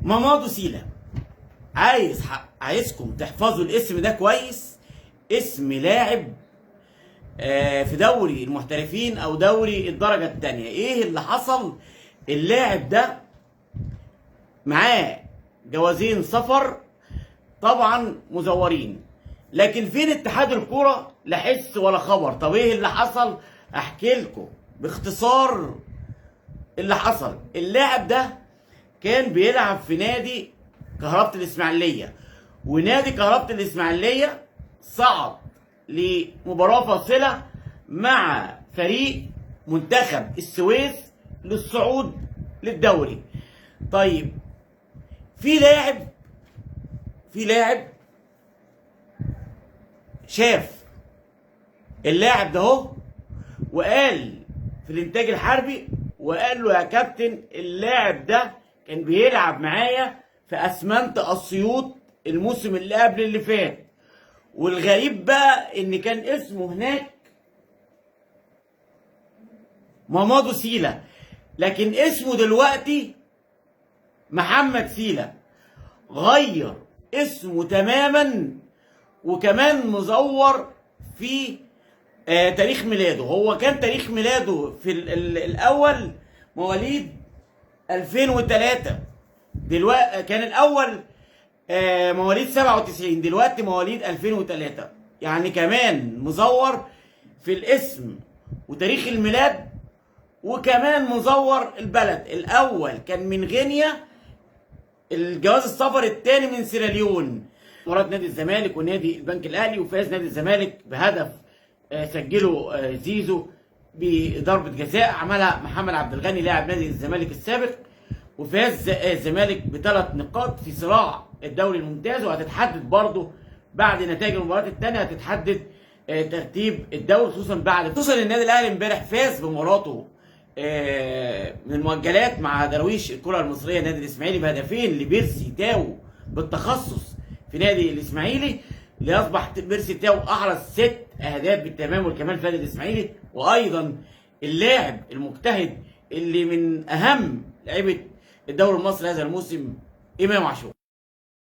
مامادو سيلا. عايزكم تحفظوا الاسم ده كويس. اسم لاعب في دوري المحترفين او دوري الدرجة الثانية. ايه اللي حصل؟ اللاعب ده معاه جوازين سفر طبعا مزورين، لكن فين اتحاد الكرة؟ لا حس ولا خبر. طب ايه اللي حصل؟ احكي لكم باختصار اللي حصل. اللاعب ده كان بيلعب في نادي كهربة الاسماعيلية، ونادي كهربة الاسماعيلية صعد لمباراة فاصلة مع فريق منتخب السويس للصعود للدوري. طيب في لاعب شاف اللاعب ده اهو وقال في الانتاج الحربي، وقال له يا كابتن اللاعب ده كان بيلعب معايا في اسمنت اسيوط الموسم اللي قبل اللي فات، والغريب بقى ان كان اسمه هناك مامادو سيلا، لكن اسمه دلوقتي محمد سيلا. غير اسمه تماما، وكمان مزور في تاريخ ميلاده. هو كان تاريخ ميلاده في الاول مواليد 2003، دلوقتي كان الاول مواليد 97، دلوقتي مواليد 2003. يعني كمان مزور في الاسم وتاريخ الميلاد، وكمان مزور البلد. الاول كان من غينيا، الجواز السفر الثاني من سيراليون. مباراة نادي الزمالك ونادي البنك الاهلي، وفاز نادي الزمالك بهدف سجله زيزو بضربة جزاء عملها محمد عبد الغني لاعب نادي الزمالك السابق، وفاز الزمالك ب3 نقاط في صراع الدوري الممتاز. وهتتحدد برضه بعد نتائج المباريات الثانيه، هتتحدد ترتيب الدوري، خصوصا النادي الاهلي امبارح فاز بمباراته من المؤجلات مع درويش الكره المصريه نادي الاسماعيلي بهدفين لبيرسي تاو بالتخصص في نادي الاسماعيلي، ليصبح بيرسي تاو احرز 6 اهداف بالتمام والكمال في نادي الاسماعيلي. وايضا اللاعب المجتهد اللي من اهم لعيبه الدوري المصري هذا الموسم امام عاشور.